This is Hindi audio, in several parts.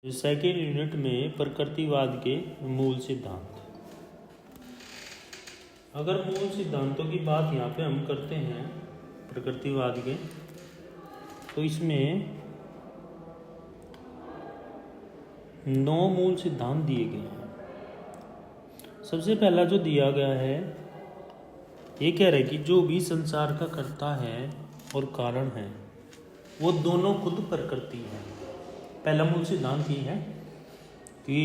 सेकेंड यूनिट में प्रकृतिवाद के मूल सिद्धांत। अगर मूल सिद्धांतों की बात यहाँ पे हम करते हैं प्रकृतिवाद के, तो इसमें 9 मूल सिद्धांत दिए गए हैं। सबसे पहला जो दिया गया है, ये कह रहा है कि जो भी संसार का कर्ता है और कारण है वो दोनों खुद प्रकृति है। पहला मूल सिद्धांत ये है कि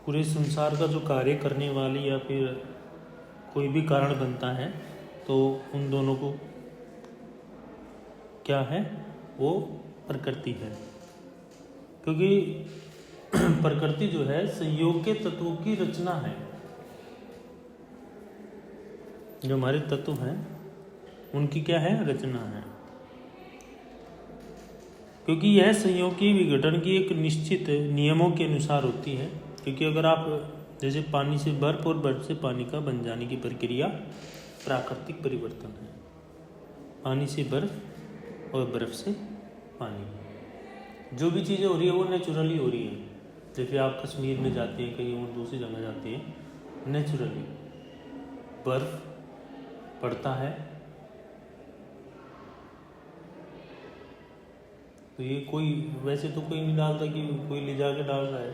पूरे संसार का जो कार्य करने वाली या फिर कोई भी कारण बनता है तो उन दोनों को क्या है, वो प्रकृति है। क्योंकि प्रकृति जो है संयोग के तत्वों की रचना है। जो हमारे तत्व हैं उनकी क्या है, रचना है। क्योंकि यह संयोग की विघटन की एक निश्चित नियमों के अनुसार होती है। क्योंकि अगर आप जैसे पानी से बर्फ और बर्फ से पानी का बन जाने की प्रक्रिया प्राकृतिक परिवर्तन है। पानी से बर्फ और बर्फ से पानी, जो भी चीज़ें हो रही है वो नेचुरली हो रही है। जैसे आप कश्मीर में जाते हैं, कहीं और दूसरी जगह जाते हैं, नेचुरली बर्फ पड़ता है तो ये कोई वैसे तो कोई नहीं डालता कि कोई ले जाके डाल रहा है,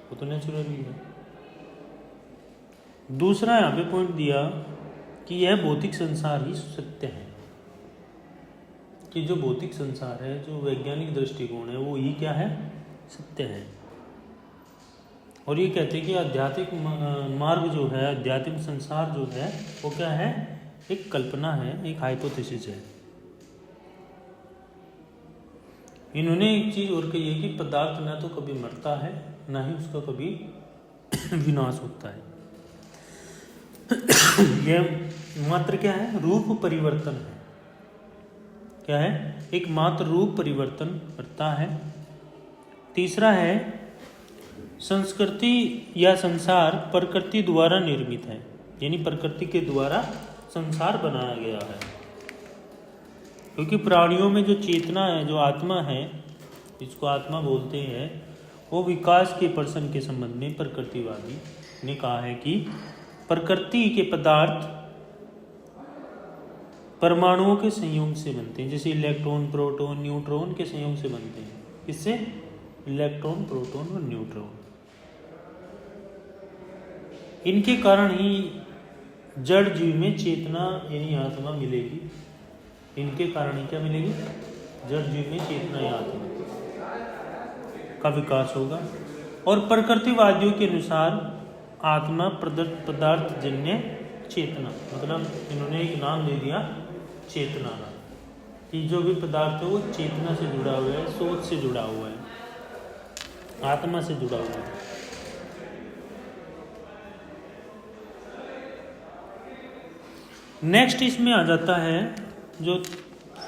वो तो नेचुरली है। दूसरा यहाँ पे पॉइंट दिया कि यह भौतिक संसार ही सत्य है। कि जो भौतिक संसार है, जो वैज्ञानिक दृष्टिकोण है, वो ही क्या है, सत्य है। और ये कहते हैं कि आध्यात्मिक मार्ग जो है, आध्यात्मिक संसार जो है, वो क्या है, एक कल्पना है, एक हाइपोथेसिस है। इन्होंने एक चीज और कही है कि पदार्थ ना तो कभी मरता है, ना ही उसका कभी विनाश होता है। यह मात्र क्या है, रूप परिवर्तन है। क्या है, एक मात्र रूप परिवर्तन करता है। तीसरा है, संस्कृति या संसार प्रकृति द्वारा निर्मित है। यानी प्रकृति के द्वारा संसार बनाया गया है। क्योंकि प्राणियों में जो चेतना है, जो आत्मा है, जिसको आत्मा बोलते हैं, वो विकास के प्रश्न के संबंध में प्रकृतिवादी ने कहा है कि प्रकृति के पदार्थ परमाणुओं के संयोग से बनते हैं। जैसे इलेक्ट्रॉन, प्रोटॉन, न्यूट्रॉन के संयोग से बनते हैं। किससे? इलेक्ट्रॉन, प्रोटॉन और न्यूट्रॉन। इनके कारण ही जड़ जीव में चेतना यानी आत्मा मिलेगी। इनके कारण ही क्या मिलेगी, जड़ जीव में चेतना या आत्मा का विकास होगा। और प्रकृतिवादियों के अनुसार आत्मा पदार्थ जन्य चेतना, मतलब इन्होंने एक नाम दे दिया चेतना का, कि जो भी पदार्थ है वो चेतना से जुड़ा हुआ है, सोच से जुड़ा हुआ है, आत्मा से जुड़ा हुआ है। नेक्स्ट इसमें आ जाता है, जो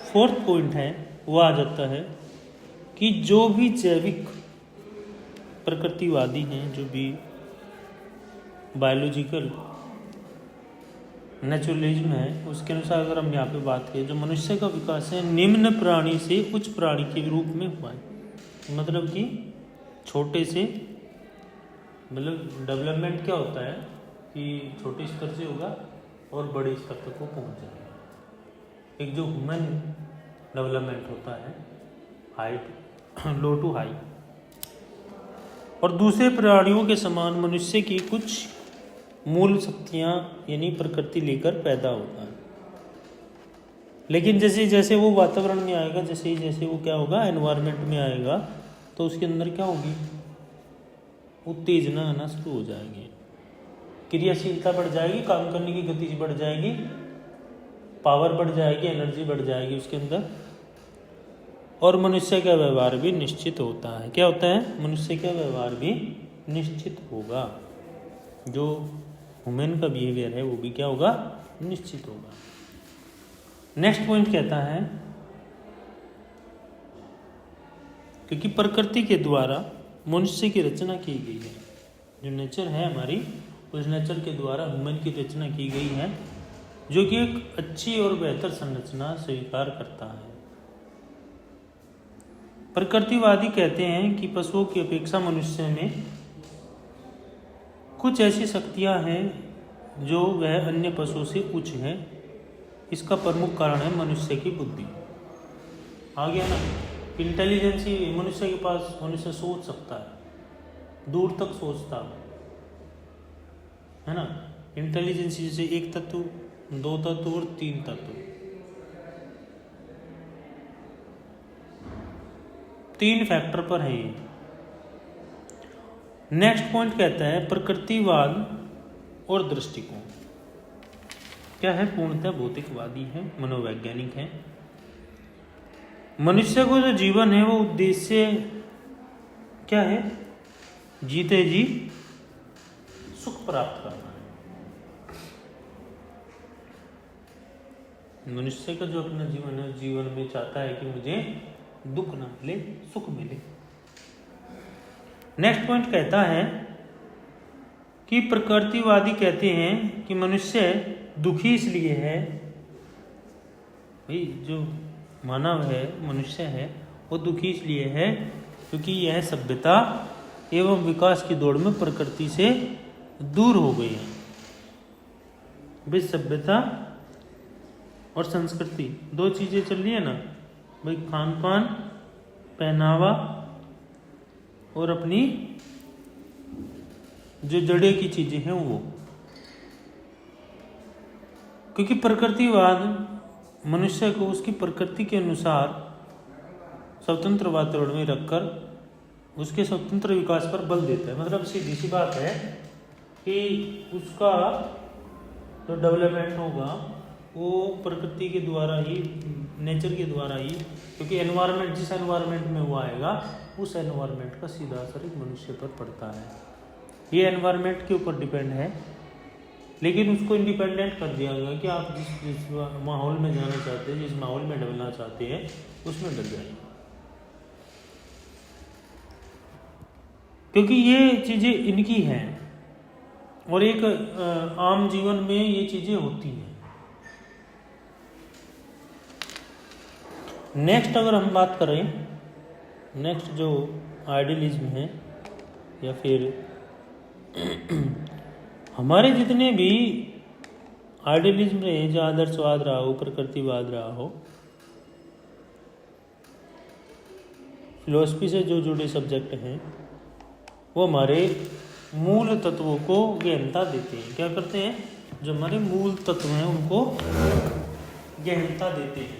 4th पॉइंट है, वो आ जाता है कि जो भी जैविक प्रकृतिवादी हैं, जो भी बायोलॉजिकल नेचुरलिज्म है, उसके अनुसार अगर हम यहाँ पे बात करें, जो मनुष्य का विकास है निम्न प्राणी से उच्च प्राणी के रूप में हुआ है। मतलब कि छोटे से, मतलब डेवलपमेंट क्या होता है कि छोटे स्तर से होगा और बड़े स्तर तक वो पहुँच जाएगा। एक जो ह्यूमन डेवलपमेंट होता है, हाइट लो टू हाई। और दूसरे प्राणियों के समान मनुष्य की कुछ मूल शक्तियाँ यानी प्रकृति लेकर पैदा होता है। लेकिन जैसे जैसे वो वातावरण में आएगा, जैसे ही जैसे वो क्या होगा, एनवायरनमेंट में आएगा, तो उसके अंदर क्या होगी, उत्तेजना आना शुरू हो जाएगी, क्रियाशीलता बढ़ जाएगी, काम करने की गति बढ़ जाएगी, पावर बढ़ जाएगी, एनर्जी बढ़ जाएगी उसके अंदर। और मनुष्य का व्यवहार भी निश्चित होता है। क्या होता है, मनुष्य का व्यवहार भी निश्चित होगा। जो ह्यूमन का बिहेवियर है वो भी क्या होगा, निश्चित होगा। नेक्स्ट पॉइंट कहता है, क्योंकि प्रकृति के द्वारा मनुष्य की रचना की गई है। जो नेचर है हमारी, उस नेचर के द्वारा ह्यूमन की रचना की गई है, जो कि एक अच्छी और बेहतर संरचना स्वीकार करता है। प्रकृतिवादी कहते हैं कि पशुओं की अपेक्षा मनुष्य में कुछ ऐसी शक्तियां हैं जो वह अन्य पशुओं से उच्च है। इसका प्रमुख कारण है मनुष्य की बुद्धि। आ गया ना, इंटेलिजेंस ही मनुष्य के पास, मनुष्य सोच सकता है, दूर तक सोचता है ना। इंटेलिजेंस जैसे एक तत्व, दो तत्व और तीन तत्व, तीन फैक्टर पर है ये। नेक्स्ट पॉइंट कहता है प्रकृतिवाद और दृष्टिकोण। क्या है? पूर्णतः भौतिकवादी है, मनोवैज्ञानिक है। मनुष्य को जो जीवन है वो उद्देश्य क्या है? जीते जी सुख प्राप्त करना है। मनुष्य का जो अपना जीवन है, जीवन में चाहता है कि मुझे दुख ना मिले, सुख मिले। नेक्स्ट पॉइंट कहता है कि प्रकृतिवादी कहते हैं कि मनुष्य दुखी इसलिए है, भाई जो मानव है, मनुष्य है, वो दुखी इसलिए है क्योंकि यह सभ्यता एवं विकास की दौड़ में प्रकृति से दूर हो गई है। भाई सभ्यता और संस्कृति दो चीजें चल रही है ना भाई, खान पान, पहनावा और अपनी जो जड़े की चीजें हैं वो। क्योंकि प्रकृतिवाद मनुष्य को उसकी प्रकृति के अनुसार स्वतंत्र वातावरण में रखकर उसके स्वतंत्र विकास पर बल देता है। मतलब सीधी सी बात है कि उसका जो डेवलपमेंट होगा वो प्रकृति के द्वारा ही, नेचर के द्वारा ही, क्योंकि एनवायरनमेंट, जिस एनवायरनमेंट में वो आएगा उस एनवायरनमेंट का सीधा असर एक मनुष्य पर पड़ता है। ये एनवायरनमेंट के ऊपर डिपेंड है, लेकिन उसको इंडिपेंडेंट कर दिया गया कि आप जिस माहौल में जाना चाहते हैं, जिस माहौल में ढलना चाहते हैं उसमें ढल जाइए। क्योंकि ये चीज़ें इनकी हैं और एक आम जीवन में ये चीज़ें होती हैं। नेक्स्ट अगर हम बात करें, नेक्स्ट जो आइडियलिज्म है या फिर हमारे जितने भी आइडियलिज्म रहे, जो आदर्शवाद रहा हो, प्रकृतिवाद रहा हो, फिलॉसफी से जो जुड़े सब्जेक्ट हैं, वो हमारे मूल तत्वों को गहनता देते हैं। क्या करते हैं? जो हमारे मूल तत्व हैं उनको गहनता देते हैं।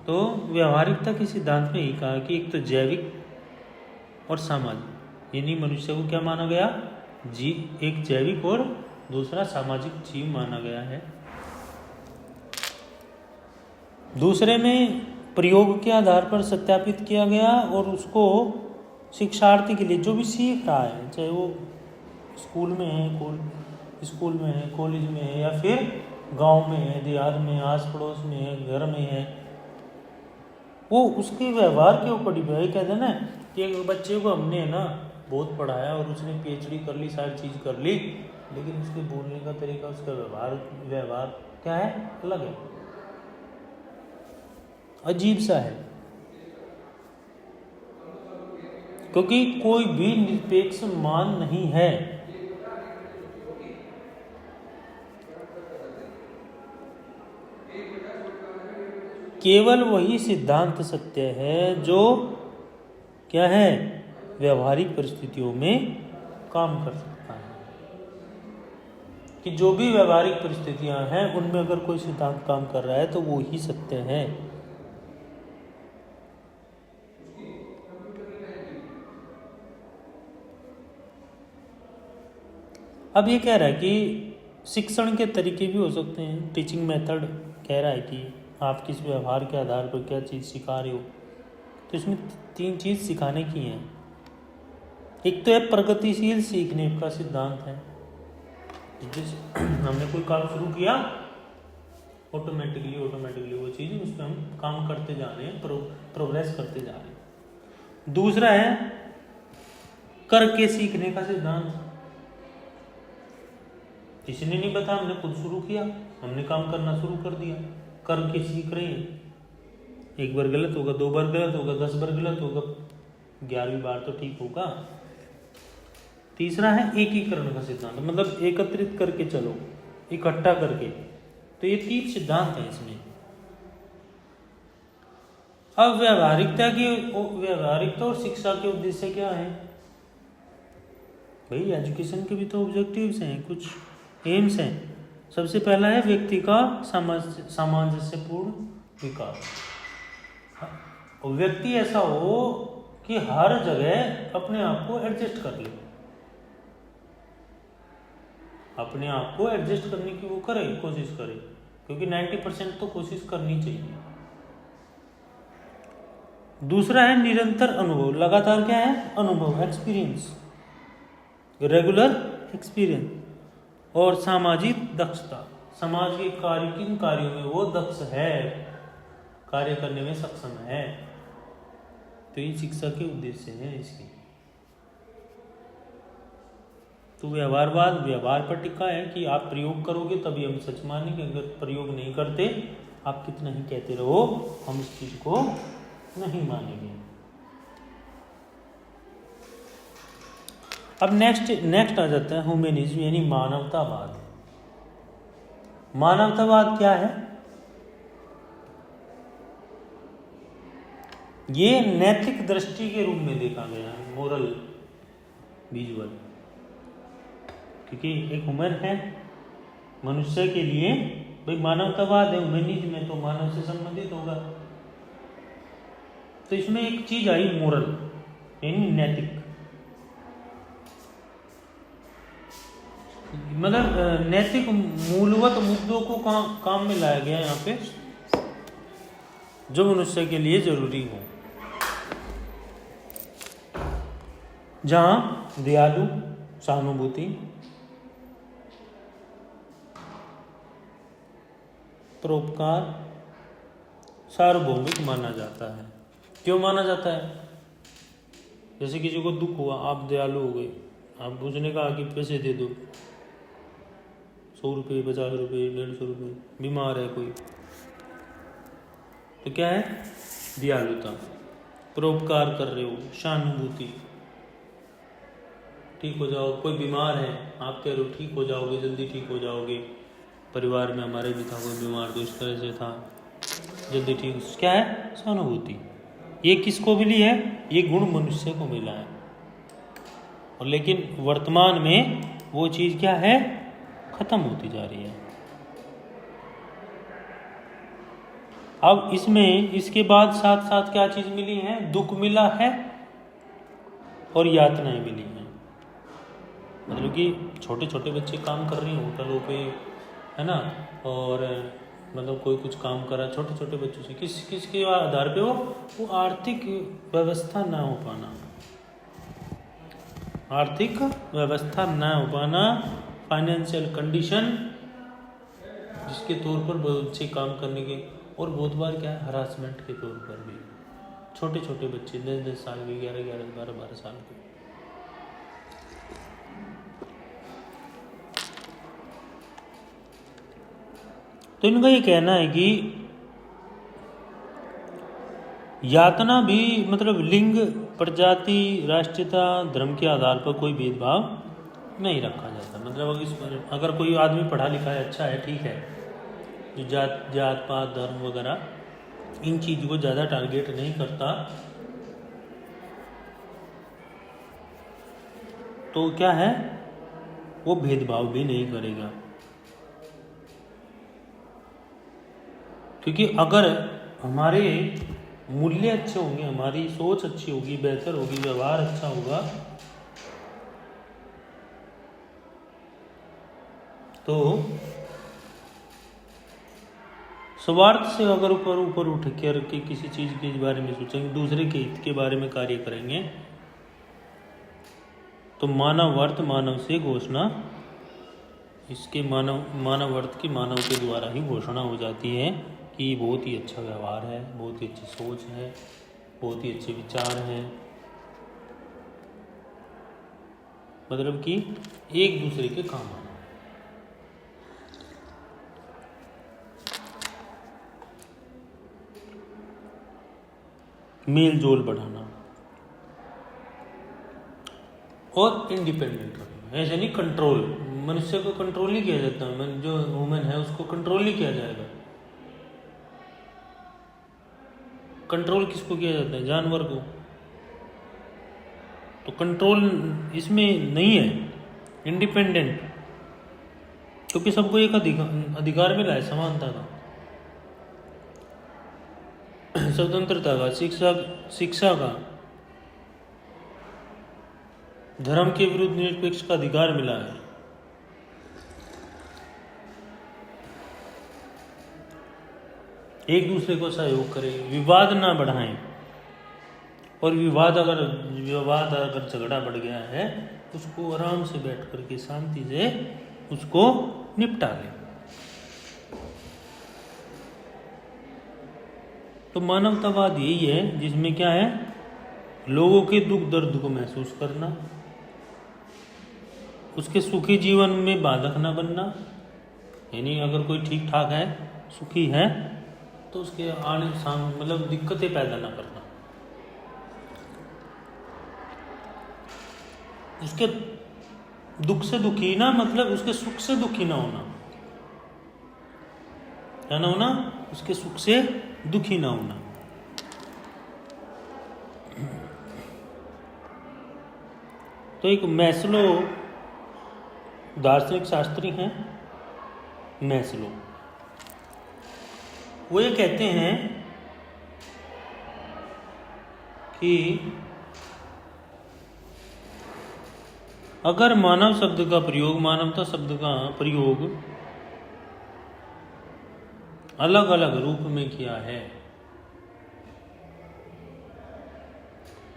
तो व्यवहारिकता के सिद्धांत में ही कहा कि एक तो जैविक और सामाजिक, यानी मनुष्य को क्या माना गया? एक जैविक और दूसरा सामाजिक जीव माना गया है। दूसरे में प्रयोग के आधार पर सत्यापित किया गया और उसको शिक्षार्थी के लिए जो भी सीख रहा है, चाहे वो स्कूल में है, कॉलेज में है, या फिर गांव में है, देहात में, आस पड़ोस में है, घर में है, वो उसके व्यवहार के ऊपर डिपेंड। कहते हैं ना कि एक बच्चे को हमने ना बहुत पढ़ाया और उसने PhD कर ली, सारी चीज़ कर ली, लेकिन उसके बोलने का तरीका, उसका व्यवहार क्या है? अलग है, अजीब सा है। क्योंकि कोई भी निरपेक्ष मान नहीं है। केवल वही सिद्धांत सत्य है जो क्या है? व्यवहारिक परिस्थितियों में काम कर सकता है। कि जो भी व्यवहारिक परिस्थितियां हैं उनमें अगर कोई सिद्धांत काम कर रहा है तो वो ही सत्य है। अब ये कह रहा है कि शिक्षण के तरीके भी हो सकते हैं। टीचिंग मेथड कह रहा है कि आप किस व्यवहार के आधार पर क्या चीज़ सिखा रहे हो। तो इसमें 3 चीज़ सिखाने की हैं। एक तो है प्रगतिशील सीखने का सिद्धांत है। जिस हमने कोई काम शुरू किया ऑटोमेटिकली वो चीज़ उस पर हम काम करते जा रहे हैं, प्रोग्रेस करते जा रहे हैं। दूसरा है करके सीखने का सिद्धांत। किसी ने नहीं बताया, हमने खुद शुरू किया, हमने काम करना शुरू कर दिया, करके सीख रहे हैं। एक बार गलत होगा, 2 बार गलत होगा, 10 बार गलत होगा, 11वीं बार तो ठीक होगा। तीसरा है एकीकरण का सिद्धांत, मतलब एकत्रित करके चलो, इकट्ठा करके। तो ये 3 सिद्धांत है इसमें। अब व्यावहारिकता और शिक्षा के उद्देश्य क्या है भाई? एजुकेशन के भी तो ऑब्जेक्टिव्स हैं, कुछ एम्स हैं। सबसे पहला है व्यक्ति का सामंजस्यपूर्ण विकास। व्यक्ति ऐसा हो कि हर जगह अपने आप को एडजस्ट कर ले, अपने आप को एडजस्ट करने की वो करे, कोशिश करे, क्योंकि 90% तो कोशिश करनी चाहिए। दूसरा है निरंतर अनुभव। लगातार क्या है? अनुभव, एक्सपीरियंस, रेगुलर एक्सपीरियंस। और सामाजिक दक्षता, समाज के किन कार्यों में वो दक्ष है, कार्य करने में सक्षम है। तो ये शिक्षा के उद्देश्य हैं इसके। तो व्यवहारवाद व्यवहार पर टिका है कि आप प्रयोग करोगे तभी हम सच मानेंगे, अगर प्रयोग नहीं करते, आप कितना ही कहते रहो, हम इस चीज को नहीं मानेंगे। अब नेक्स्ट आ जाता है ह्यूमनिज्म, यानी मानवतावाद। मानवतावाद क्या है? ये नैतिक दृष्टि के रूप में देखा गया है, मोरल विजुअल। क्योंकि एक ह्यूमन है, मनुष्य के लिए भाई मानवतावाद है, ह्यूमनिज्म में तो मानव से संबंधित होगा। तो इसमें एक चीज आई मोरल, यानी नैतिक, मतलब नैतिक मूलभूत मुद्दों को काम में लाया गया यहाँ पे, जो मनुष्य के लिए जरूरी हो। जहां दयालु, सहानुभूति, परोपकार सार्वभौमिक माना जाता है। क्यों माना जाता है? जैसे किसी को दुख हुआ, आप दयालु हो गए, आप उसने कहा कि पैसे दे दो, 100 रुपये, 50 रुपये, 150 रुपये, बीमार है कोई, तो क्या है? दयालुता। परोपकार कर रहे हो, सहानुभूति, ठीक हो जाओ, कोई बीमार है, आप कह रहे हो ठीक हो जाओगे, जल्दी ठीक हो जाओगे। परिवार में हमारे भी था कोई बीमार, तो इस तरह से था, जल्दी ठीक, क्या है? सहानुभूति। ये किसको मिली है? ये गुण मनुष्य को मिला है। और लेकिन वर्तमान में वो चीज क्या है? खत्म होती जा रही है। अब इसमें इसके बाद साथ साथ क्या चीज मिली है? दुख मिला है और यातनाएं मिली हैं। मतलब कि छोटे छोटे बच्चे काम कर रहे हैं होटलों पे, है ना, और मतलब कोई कुछ काम करा छोटे छोटे बच्चों से, किसके आधार पे? वो आर्थिक व्यवस्था ना हो पाना, आर्थिक व्यवस्था ना हो पाना, फाइनेंशियल कंडीशन, जिसके तौर पर बच्चे काम करने के, और बहुत बार क्या है? हरासमेंट के तौर पर भी। छोटे छोटे बच्चे 10-10 साल के, 11-11, 12-12 साल के। तो इनका ये कहना है कि यातना भी, मतलब लिंग, प्रजाति, राष्ट्रीयता, धर्म के आधार पर कोई भेदभाव नहीं रखा जाता। मतलब अगर कोई आदमी पढ़ा लिखा है, अच्छा है, ठीक है, जो जात पात, धर्म वगैरह, इन चीज़ों को ज़्यादा टारगेट नहीं करता, तो क्या है? वो भेदभाव भी नहीं करेगा। क्योंकि अगर हमारे मूल्य अच्छे होंगे, हमारी सोच अच्छी होगी, बेहतर होगी, व्यवहार अच्छा होगा, तो स्वार्थ से अगर ऊपर उठ के किसी चीज के बारे में सोचेंगे, दूसरे के हित के बारे में कार्य करेंगे, तो मानव अर्थ मानव से घोषणा इसके मानव अर्थ की मानव के द्वारा ही घोषणा हो जाती है कि बहुत ही अच्छा व्यवहार है, बहुत ही अच्छी सोच है, बहुत ही अच्छे विचार हैं। मतलब कि एक दूसरे के काम आना। मेल जोल बढ़ाना और इंडिपेंडेंट रखना। ऐसे नहीं कंट्रोल, मनुष्य को कंट्रोल नहीं किया जाता। जो वुमेन है उसको कंट्रोल नहीं किया जाएगा। कंट्रोल किसको किया जाता है? जानवर को। तो कंट्रोल इसमें नहीं है, इंडिपेंडेंट, क्योंकि सबको एक अधिकार मिला है समानता का, स्वतंत्रता का, शिक्षा का, धर्म के विरुद्ध निरपेक्ष का अधिकार मिला है। एक दूसरे को सहयोग करें, विवाद ना बढ़ाएं, और विवाद अगर झगड़ा बढ़ गया है उसको आराम से बैठ करके शांति से उसको निपटा लें। तो मानवतावाद यही है जिसमें क्या है, लोगों के दुख दर्द को महसूस करना, उसके सुखी जीवन में बाधक ना बनना। यानी अगर कोई ठीक ठाक है, सुखी है, तो उसके आने सामने मतलब दिक्कतें पैदा ना करना, उसके दुख से दुखी ना, मतलब उसके सुख से दुखी ना होना, क्या ना होना, उसके सुख से दुखी ना होना। तो एक मैस्लो दार्शनिक शास्त्री हैं, मैस्लो, वो ये कहते हैं कि अगर मानव शब्द का प्रयोग, मानवता शब्द का प्रयोग अलग अलग रूप में किया है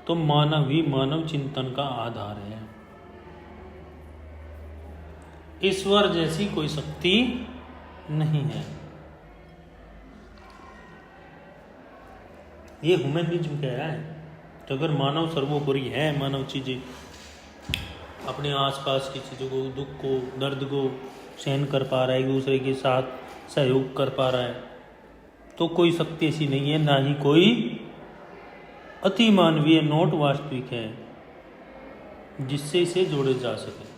तो मानव ही मानव चिंतन का आधार है। ईश्वर जैसी कोई शक्ति नहीं है। ये ह्यूमनिज्म कह रहा है कि अगर मानव सर्वोपरि है, मानव चीजें अपने आसपास की चीज़ों को, दुख को, दर्द को सहन कर पा रहा है, एक दूसरे के साथ सहयोग कर पा रहा है, तो कोई शक्ति ऐसी नहीं है, ना ही कोई अति मानवीय नोट वास्तविक है जिससे इसे जोड़े जा सके।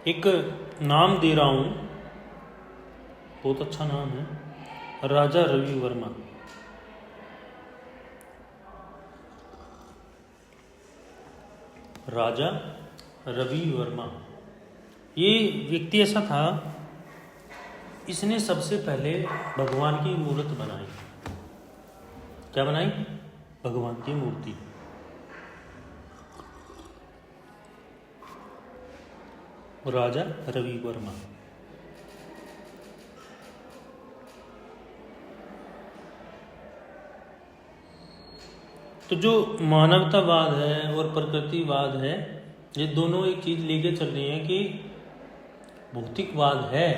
एक नाम दे रहा हूं, बहुत अच्छा नाम है, राजा रवि वर्मा। राजा रवि वर्मा, ये व्यक्ति ऐसा था, इसने सबसे पहले भगवान की मूर्त बनाई। क्या बनाई? भगवान की मूर्ति। राजा रवि वर्मा। तो जो मानवतावाद है और प्रकृतिवाद है, ये दोनों एक चीज लेके चल रही है कि भौतिकवाद है,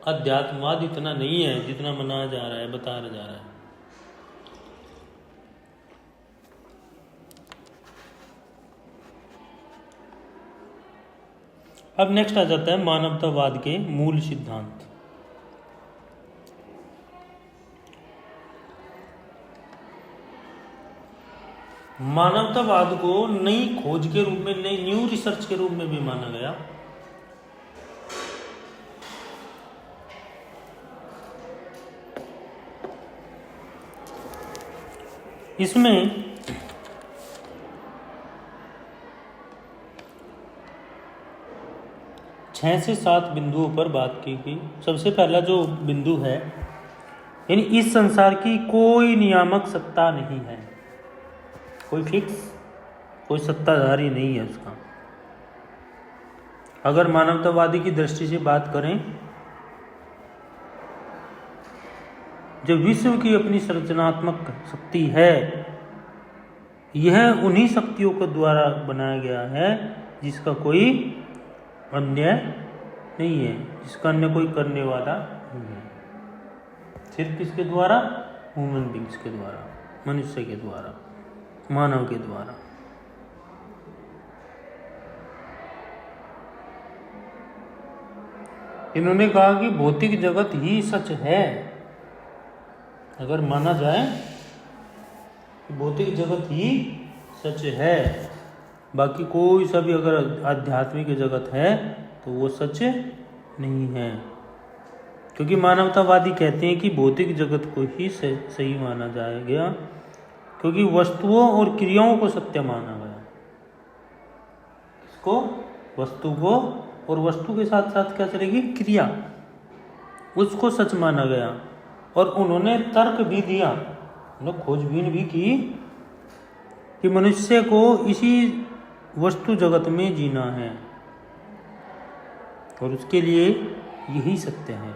अध्यात्मवाद इतना नहीं है जितना मनाया जा रहा है, बताया जा रहा है। अब नेक्स्ट आ जाता है मानवतावाद के मूल सिद्धांत। मानवतावाद को नई खोज के रूप में, नई न्यू रिसर्च के रूप में भी माना गया। इसमें 6 से 7 बिंदुओं पर बात की गई। सबसे पहला जो बिंदु है, यानी इस संसार की कोई नियामक सत्ता नहीं है, कोई फिक्स, कोई सत्ताधारी नहीं है उसका। अगर मानवतावादी की दृष्टि से बात करें, जो विश्व की अपनी सृजनात्मक शक्ति है, यह उन्हीं शक्तियों के द्वारा बनाया गया है जिसका कोई अन्य नहीं है, जिसका अन्य कोई करने वाला नहीं है। सिर्फ किसके द्वारा? ह्यूमन बींग्स के द्वारा, मनुष्य के द्वारा, मानव के द्वारा। इन्होंने कहा कि भौतिक जगत ही सच है। अगर माना जाए कि भौतिक जगत ही सच है, बाकी कोई सा भी अगर आध्यात्मिक जगत है तो वो सच नहीं है, क्योंकि मानवतावादी कहते हैं कि भौतिक जगत को ही सही माना जाएगा, क्योंकि वस्तुओं और क्रियाओं को सत्य माना गया। इसको, वस्तु को, और वस्तु के साथ साथ क्या चलेगी? क्रिया, उसको सच माना गया। और उन्होंने तर्क भी दिया, उन्होंने खोजबीन भी की कि मनुष्य को इसी वस्तु जगत में जीना है और उसके लिए यही सत्य है।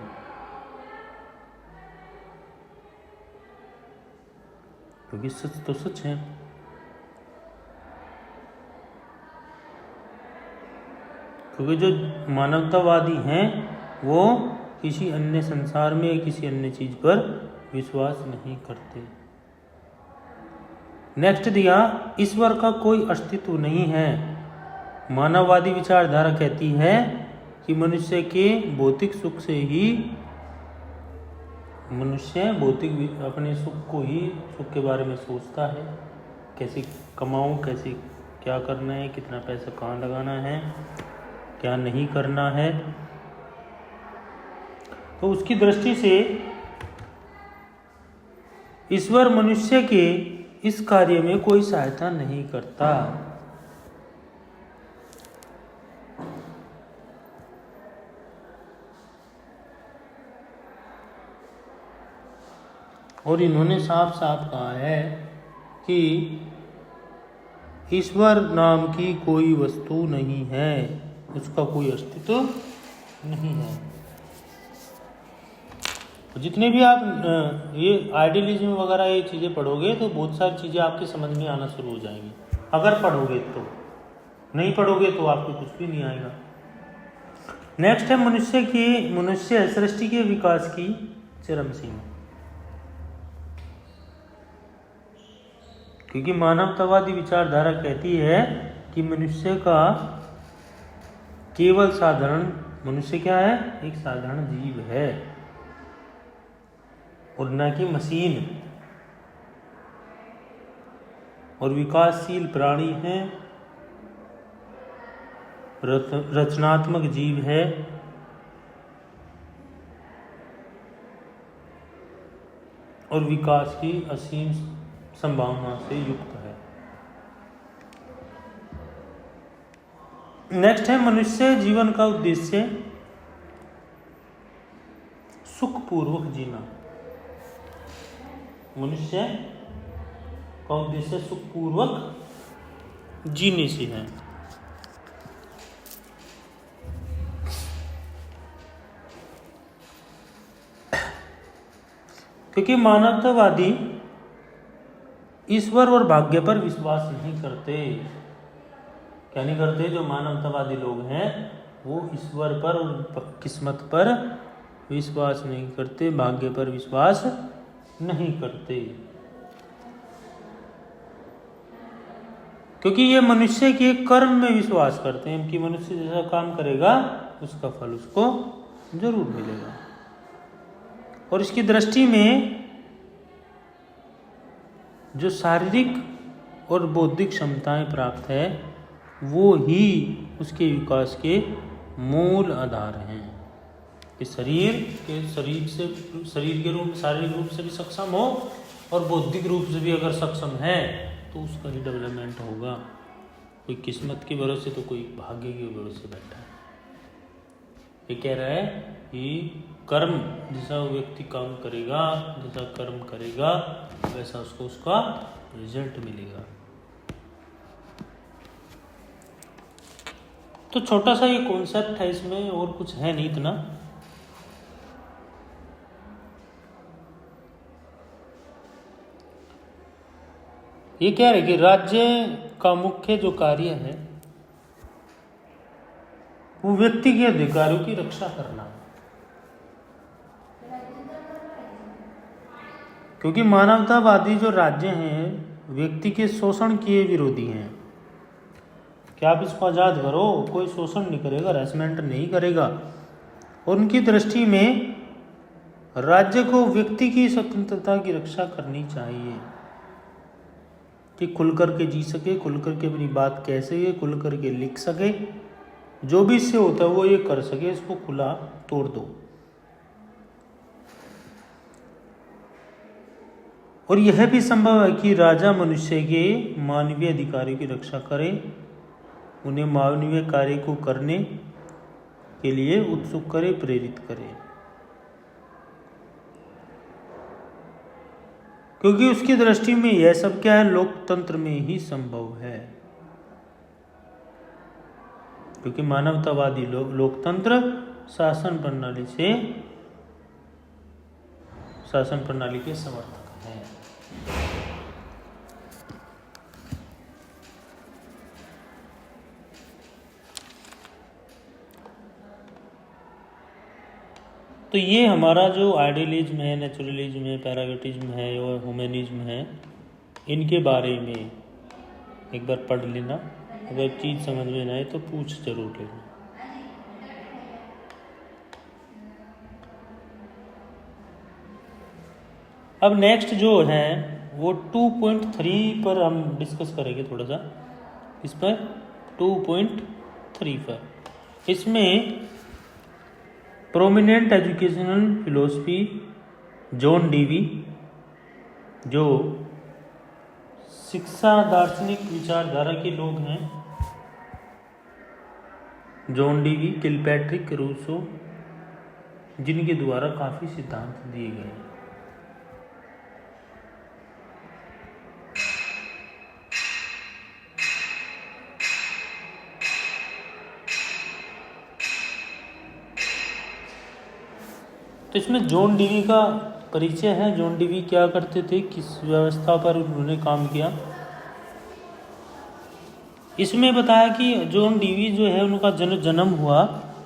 क्योंकि सच तो सच है। क्योंकि जो मानवतावादी हैं वो किसी अन्य संसार में, किसी अन्य चीज पर विश्वास नहीं करते। नेक्स्ट दिया, ईश्वर का कोई अस्तित्व नहीं है। मानववादी विचारधारा कहती है कि मनुष्य के भौतिक सुख से ही, मनुष्य भौतिक अपने सुख को ही, सुख के बारे में सोचता है, कैसे कमाऊं, कैसे क्या करना है, कितना पैसा कहाँ लगाना है, क्या नहीं करना है। तो उसकी दृष्टि से ईश्वर मनुष्य के इस कार्य में कोई सहायता नहीं करता। और इन्होंने साफ साफ कहा है कि ईश्वर नाम की कोई वस्तु नहीं है, उसका कोई अस्तित्व नहीं है। जितने भी आप ये आइडियलिज्म वगैरह ये चीज़ें पढ़ोगे तो बहुत सारी चीज़ें आपके समझ में आना शुरू हो जाएंगी, अगर पढ़ोगे तो। नहीं पढ़ोगे तो आपको कुछ भी नहीं आएगा। नेक्स्ट है मनुष्य सृष्टि के विकास की चरम सीमा। क्योंकि मानवतावादी विचारधारा कहती है कि मनुष्य का केवल साधारण, मनुष्य क्या है? एक साधारण जीव है और न कि मशीन, और विकासशील प्राणी है, रचनात्मक जीव है, और विकास की असीम संभावना से युक्त है। नेक्स्ट है मनुष्य जीवन का उद्देश्य सुखपूर्वक जीना। मनुष्य का उद्देश्य सुखपूर्वक जीने से है। क्योंकि मानवतावादी ईश्वर और भाग्य पर विश्वास नहीं करते। क्या नहीं करते? जो मानवतावादी लोग हैं वो ईश्वर पर और किस्मत पर विश्वास नहीं करते, भाग्य पर विश्वास नहीं करते। क्योंकि ये मनुष्य के कर्म में विश्वास करते हैं कि मनुष्य जैसा काम करेगा उसका फल उसको जरूर मिलेगा। और इसकी दृष्टि में जो शारीरिक और बौद्धिक क्षमताएं प्राप्त है वो ही उसके विकास के मूल आधार हैं। कि शरीर के रूप, शारीरिक रूप से भी सक्षम हो और बौद्धिक रूप से भी अगर सक्षम है तो उसका ही डेवलपमेंट होगा। कोई किस्मत के भरोसे तो कोई भाग्य के भरोसे बैठा है। ये कह रहा है कि कर्म, जैसा व्यक्ति काम करेगा, जैसा कर्म करेगा वैसा उसको उसका रिजल्ट मिलेगा। तो छोटा सा ये कॉन्सेप्ट है, इसमें और कुछ है नहीं इतना। ये कह रहे कि राज्य का मुख्य जो कार्य है वो व्यक्ति के अधिकारों की रक्षा करना, क्योंकि मानवतावादी जो राज्य हैं व्यक्ति के शोषण के विरोधी हैं कि आप इसको आज़ाद करो, कोई शोषण नहीं करेगा, हरासमेंट नहीं करेगा। और उनकी दृष्टि में राज्य को व्यक्ति की स्वतंत्रता की रक्षा करनी चाहिए कि खुल करके जी सके, खुल करके अपनी बात कह सके, खुल करके लिख सके, जो भी इससे होता है वो ये कर सके, इसको खुला तोड़ दो। और यह भी संभव है कि राजा मनुष्य के मानवीय अधिकारों की रक्षा करे, उन्हें मानवीय कार्य को करने के लिए उत्सुक करे, प्रेरित करे, क्योंकि उसकी दृष्टि में यह सब क्या है, लोकतंत्र में ही संभव है। क्योंकि मानवतावादी लोकतंत्र शासन प्रणाली के समर्थक हैं। तो ये हमारा जो आइडियलिज्म है, नेचुरलिज्म है, पैरागोटिज्म है और ह्यूमनिज्म है, इनके बारे में एक बार पढ़ लेना। अगर चीज़ समझ में ना आए तो पूछ जरूर लेना। अब नेक्स्ट जो है वो 2.3 पर हम डिस्कस करेंगे थोड़ा सा। इस पर 2.3 पर, इसमें prominent educational philosophy John Dewey, जो शिक्षा दार्शनिक विचारधारा के लोग हैं, जॉन डीवी, किलपैट्रिक, रूसो, जिनके द्वारा काफ़ी सिद्धांत दिए गए हैं। तो इसमें जॉन डीवी का परिचय है। जॉन डीवी क्या करते थे, किस व्यवस्था पर उन्होंने काम किया, इसमें बताया कि जॉन डीवी जो है उनका जन्म हुआ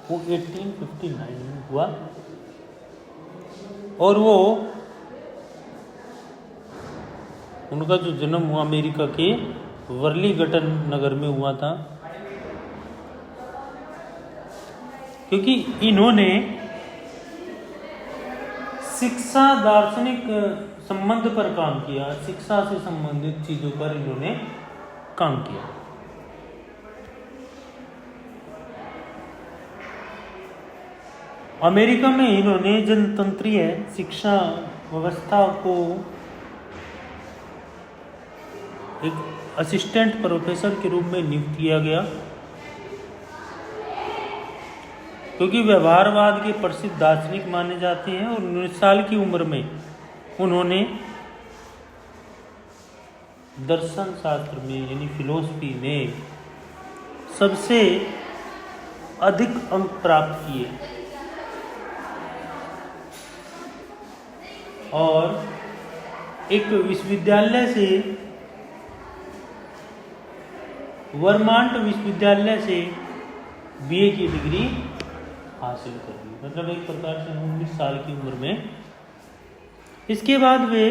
वो 1859 में हुआ, और वो उनका जो जन्म हुआ अमेरिका के वर्लिंगटन नगर में हुआ था, क्योंकि इन्होंने शिक्षा दार्शनिक संबंध पर काम किया, शिक्षा से संबंधित चीजों पर इन्होंने काम किया। अमेरिका में इन्होंने जनतंत्रीय शिक्षा व्यवस्था को एक असिस्टेंट प्रोफेसर के रूप में नियुक्त किया गया, क्योंकि व्यवहारवाद के प्रसिद्ध दार्शनिक माने जाते हैं। और 19 साल की उम्र में उन्होंने दर्शन शास्त्र में यानी फिलोसफी में सबसे अधिक अंक प्राप्त किए, और एक विश्वविद्यालय से, वर्मांट विश्वविद्यालय से बीए की डिग्री हासिल कर ली, मतलब एक प्रकार से 19 साल की उम्र में। इसके बाद वे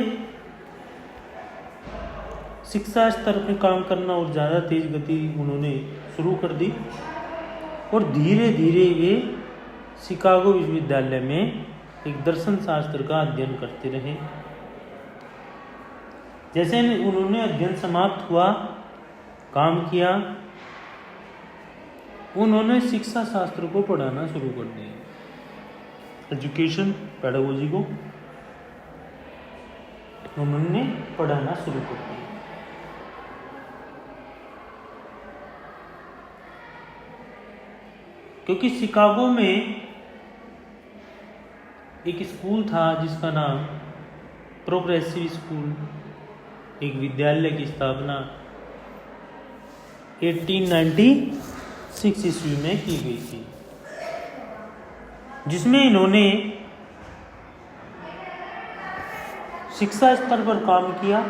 शिक्षा स्तर पर काम करना और ज़्यादा तेज गति उन्होंने शुरू कर दी, और धीरे धीरे वे शिकागो विश्वविद्यालय में एक दर्शन शास्त्र का अध्ययन करते रहे। जैसे उन्होंने अध्ययन समाप्त हुआ, काम किया, उन्होंने शिक्षा शास्त्र को पढ़ाना शुरू कर दिया। एजुकेशन पेडागोजी को उन्होंने पढ़ाना शुरू कर दिया। क्योंकि शिकागो में एक स्कूल था जिसका नाम प्रोग्रेसिव स्कूल, एक विद्यालय की स्थापना 1896 ईस्वी में की गई थी, जिसमें इन्होंने शिक्षा स्तर पर काम किया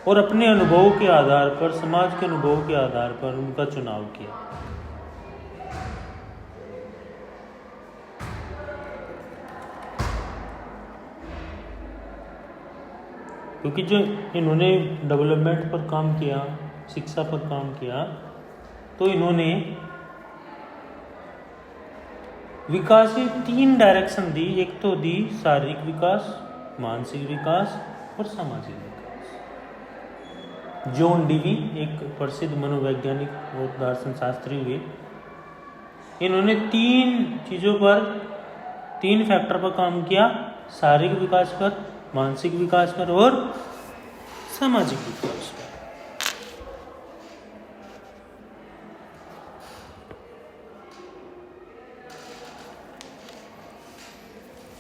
और अपने अनुभवों के आधार पर, समाज के अनुभवों के आधार पर उनका चुनाव किया। क्योंकि जो इन्होंने डेवलपमेंट पर काम किया, शिक्षा पर काम किया, तो इन्होंने विकास की 3 डायरेक्शन दी। एक तो दी शारीरिक विकास, मानसिक विकास और सामाजिक विकास। जॉन डीवी एक प्रसिद्ध मनोवैज्ञानिक और दर्शन शास्त्री हुए, इन्होंने 3 चीज़ों पर, 3 फैक्टर पर काम किया, शारीरिक विकास पर, मानसिक विकास पर और सामाजिक विकास पर।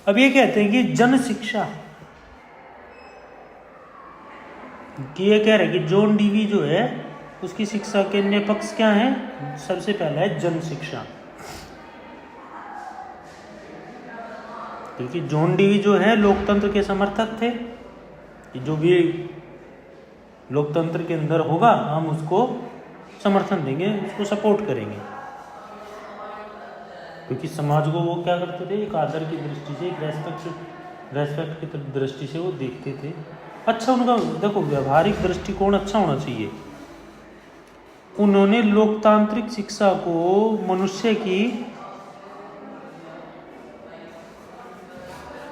अब ये कहते हैं कि जन शिक्षा, कि ये कह रहे हैं कि जॉन डीवी जो है उसकी शिक्षा के अन्य पक्ष क्या है? सबसे पहला है जन शिक्षा। क्योंकि जॉन डीवी जो है लोकतंत्र के समर्थक थे, कि जो भी लोकतंत्र के अंदर होगा हम उसको समर्थन देंगे, उसको सपोर्ट करेंगे। क्योंकि समाज को वो क्या करते थे, एक आदर की दृष्टि से, एक रेस्पेक्ट की दृष्टि से वो देखते थे। अच्छा, उनका देखो व्यवहारिक दृष्टिकोण अच्छा होना चाहिए। उन्होंने लोकतांत्रिक शिक्षा को मनुष्य की,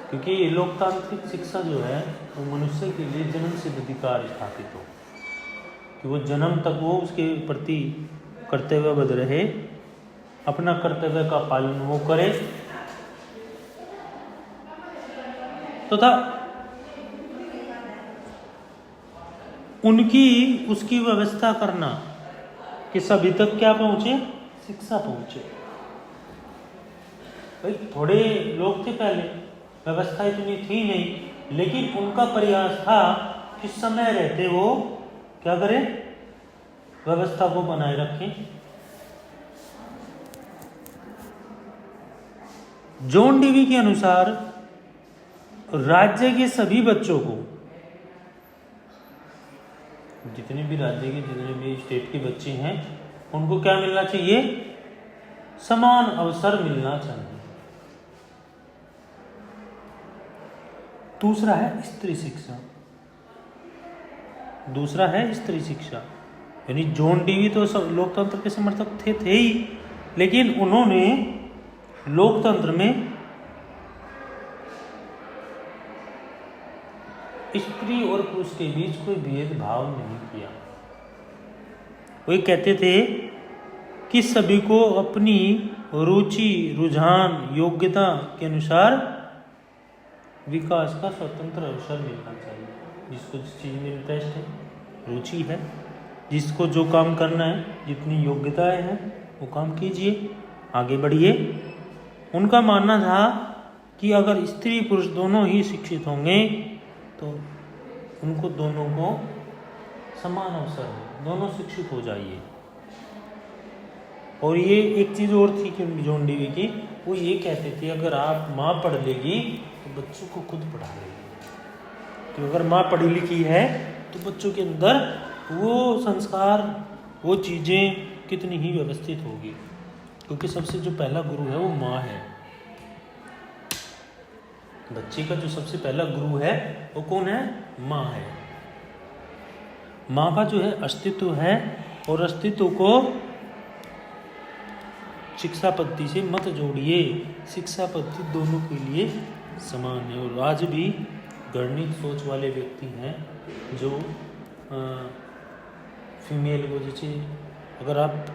क्योंकि लोकतांत्रिक शिक्षा जो है वो मनुष्य के लिए जन्म सिद्ध अधिकार स्थापित हो, कि वो जन्म तक वो उसके प्रति कर्तव्यबद्ध रहे, अपना कर्तव्य का पालन वो करे, तथा उनकी उसकी व्यवस्था करना कि सभी तक क्या पहुंचे, शिक्षा पहुंचे। भाई थोड़े लोग थे पहले, व्यवस्था इतनी थी नहीं, लेकिन उनका प्रयास था कि समय रहते वो क्या करें, व्यवस्था को बनाए रखें। जॉन डीवी के अनुसार राज्य के सभी बच्चों को, जितने भी राज्य के, जितने भी स्टेट के बच्चे हैं, उनको क्या मिलना चाहिए, समान अवसर मिलना चाहिए। दूसरा है स्त्री शिक्षा, दूसरा है स्त्री शिक्षा। यानी जॉन डीवी तो सब लोकतंत्र के समर्थक थे ही, लेकिन उन्होंने लोकतंत्र में स्त्री और पुरुष के बीच कोई भेदभाव नहीं किया। वो कहते थे कि सभी को अपनी रुचि, रुझान, योग्यता के अनुसार विकास का स्वतंत्र अवसर मिलना चाहिए। जिसको जिस चीज़ में इंटरेस्ट है, रुचि है, जिसको जो काम करना है, जितनी योग्यताएं हैं, वो काम कीजिए, आगे बढ़िए। उनका मानना था कि अगर स्त्री पुरुष दोनों ही शिक्षित होंगे तो उनको दोनों को समान अवसर है, दोनों शिक्षित हो जाइए। और ये एक चीज़ और थी कि जॉन डीवी की, वो ये कहते थे अगर आप माँ पढ़ लेगी तो बच्चों को खुद पढ़ा लेगी। तो अगर माँ पढ़ी लिखी है तो बच्चों के अंदर वो संस्कार, वो चीज़ें कितनी ही व्यवस्थित होगी। क्योंकि सबसे जो पहला गुरु है वो माँ है। बच्चे का जो सबसे पहला गुरु है वो कौन है, माँ है। माँ का जो है अस्तित्व है, और अस्तित्व को शिक्षा पद्धति से मत जोड़िए। शिक्षा पद्धति दोनों के लिए समान है। और आज भी गणित सोच वाले व्यक्ति हैं जो फीमेल को, जैसे अगर आप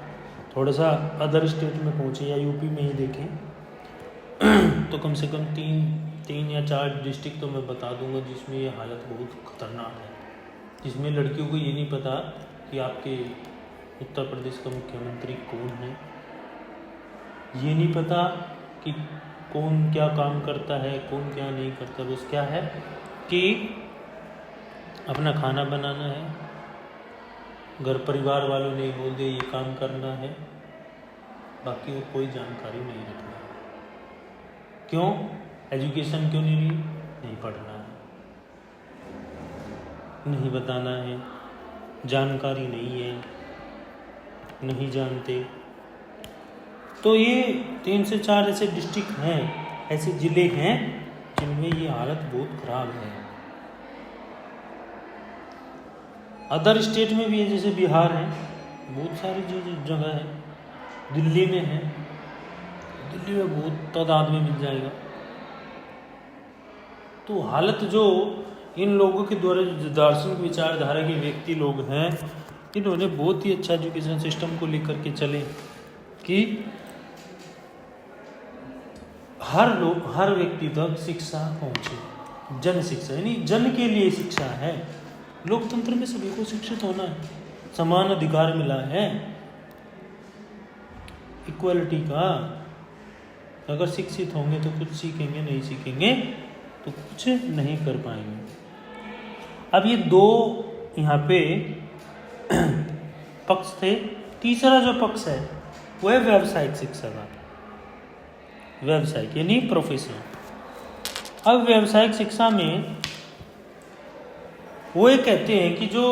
थोड़ा सा अदर स्टेट में पहुँचे या यूपी में ही देखें तो कम से कम तीन या 4 डिस्ट्रिक्ट तो मैं बता दूंगा जिसमें ये हालत बहुत खतरनाक है। जिसमें लड़कियों को ये नहीं पता कि आपके उत्तर प्रदेश का मुख्यमंत्री कौन है, ये नहीं पता कि कौन क्या काम करता है, कौन क्या नहीं करता। बस क्या है कि अपना खाना बनाना है, घर परिवार वालों ने बोल दिया ये काम करना है, बाकी वो कोई जानकारी नहीं रखना। क्यों? एजुकेशन क्यों नहीं पढ़ना है। नहीं बताना है, जानकारी नहीं है, नहीं जानते। तो ये 3 से 4 ऐसे डिस्ट्रिक्ट हैं, ऐसे ज़िले हैं जिनमें ये हालत बहुत ख़राब है। अदर स्टेट में भी है, जैसे बिहार है, बहुत सारी जो जगह है, दिल्ली में है, दिल्ली में बहुत तादाद में मिल जाएगा। तो हालत जो इन लोगों के द्वारा जो दार्शनिक विचारधारा के व्यक्ति लोग हैं, इन्होंने बहुत ही अच्छा एजुकेशन सिस्टम को लेकर के चले कि हर व्यक्ति तक शिक्षा पहुंचे। जन शिक्षा यानी जन के लिए शिक्षा है। लोकतंत्र में सभी को शिक्षित होना है, समान अधिकार मिला है, इक्वलिटी का। अगर शिक्षित होंगे तो कुछ सीखेंगे, नहीं सीखेंगे तो कुछ नहीं कर पाएंगे। अब ये 2 यहाँ पे पक्ष थे। तीसरा जो पक्ष है वो है व्यावसायिक शिक्षा का। व्यावसायिक यानी प्रोफेशनल। अब व्यावसायिक शिक्षा में वो ये कहते हैं कि जो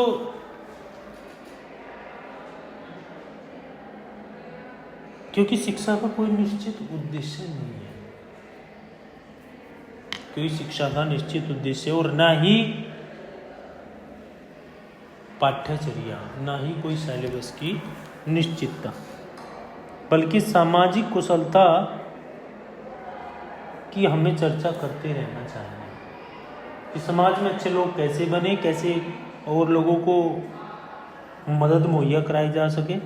क्योंकि शिक्षा का कोई निश्चित उद्देश्य नहीं है, कोई शिक्षा का निश्चित उद्देश्य और ना ही पाठ्यचर्या, ना ही कोई सिलेबस की निश्चितता, बल्कि सामाजिक कुशलता की हमें चर्चा करते रहना चाहिए कि समाज में अच्छे लोग कैसे बने, कैसे और लोगों को मदद मुहैया कराई जा सके।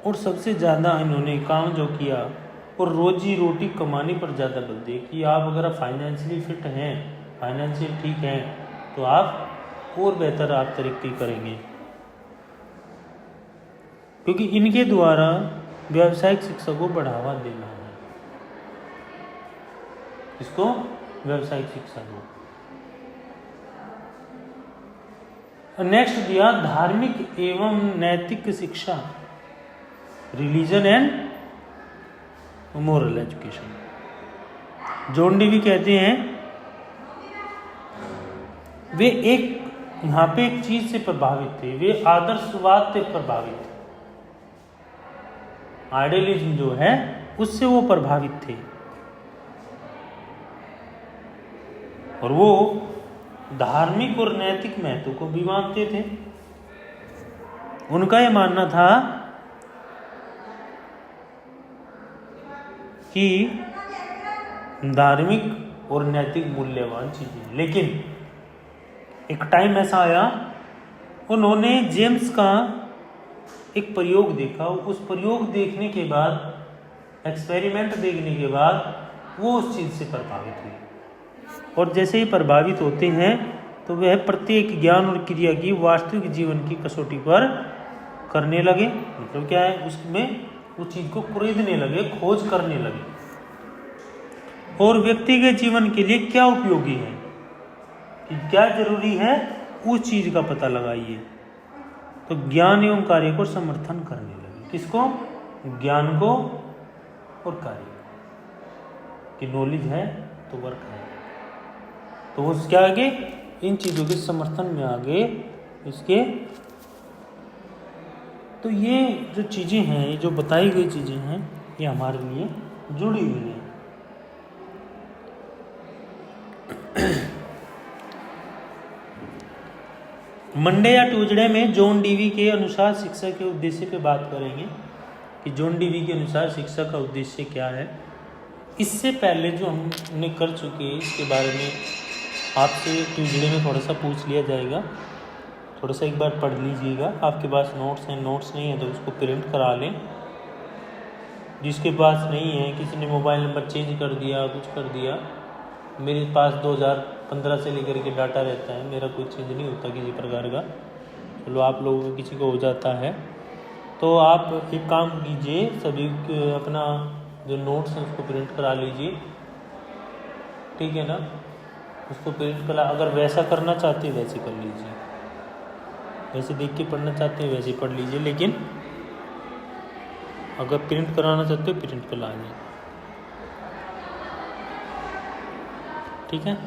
और सबसे ज़्यादा इन्होंने काम जो किया और रोजी रोटी कमाने पर ज़्यादा बल दिए कि आप अगर फाइनेंशियली फिट हैं, फाइनेंशियल ठीक हैं, तो आप और बेहतर आप तरक्की करेंगे। क्योंकि इनके द्वारा व्यावसायिक शिक्षा को बढ़ावा देना है। इसको व्यावसायिक शिक्षा को नेक्स्ट दिया धार्मिक एवं नैतिक शिक्षा, religion and moral education. John Dewey कहते हैं वे यहाँ पे एक चीज से प्रभावित थे, वे आदर्शवाद से प्रभावित थे, आइडियलिज्म जो है उससे वो प्रभावित थे। और वो धार्मिक और नैतिक महत्व को भी मानते थे। उनका यह मानना था कि धार्मिक और नैतिक मूल्यवान चीजें, लेकिन एक टाइम ऐसा आया उन्होंने जेम्स का एक प्रयोग देखा। उस प्रयोग देखने के बाद, एक्सपेरिमेंट देखने के बाद वो उस चीज़ से प्रभावित हुए। और जैसे ही प्रभावित होते हैं तो वह प्रत्येक ज्ञान और क्रिया की वास्तविक जीवन की कसौटी पर करने लगे। मतलब क्या है, उसमें उस चीज़ को खरीदने लगे, खोज करने लगे, और व्यक्ति के जीवन के लिए क्या उपयोगी है, कि क्या जरूरी है, उस चीज़ का पता लगाइए। तो ज्ञान एवं कार्य को समर्थन करने लगे। किसको? ज्ञान को और कार्य की। नॉलेज है तो वर्क है, तो वो क्या आगे इन चीज़ों के समर्थन में आगे इसके। तो ये जो चीज़ें हैं, ये जो बताई गई चीज़ें हैं, ये हमारे लिए जुड़ी हुई हैं। मंडे या ट्यूजडे में जॉन डीवी के अनुसार शिक्षा के उद्देश्य पे बात करेंगे कि जॉन डीवी के अनुसार शिक्षा का उद्देश्य क्या है। इससे पहले जो हमने कर चुके हैं इसके बारे में आपसे ट्यूजडे में थोड़ा सा पूछ लिया जाएगा। थोड़ा सा एक बार पढ़ लीजिएगा। आपके पास नोट्स हैं, नोट्स नहीं है तो उसको प्रिंट करा लें। जिसके पास नहीं है, किसी ने मोबाइल नंबर चेंज कर दिया, कुछ कर दिया, मेरे पास 2015 से लेकर के डाटा रहता है, मेरा कोई चेंज नहीं होता किसी प्रकार का। चलो आप लोगों को किसी को हो जाता है तो आप एक काम कीजिए, सभी अपना जो नोट्स हैं उसको प्रिंट करा लीजिए, ठीक है ना। उसको प्रिंट करा, अगर वैसा करना चाहते हैं वैसे कर लीजिए, वैसे देख के पढ़ना चाहते हैं वैसे पढ़ लीजिए, लेकिन अगर प्रिंट कराना चाहते हो प्रिंट करा लीजिए, ठीक है।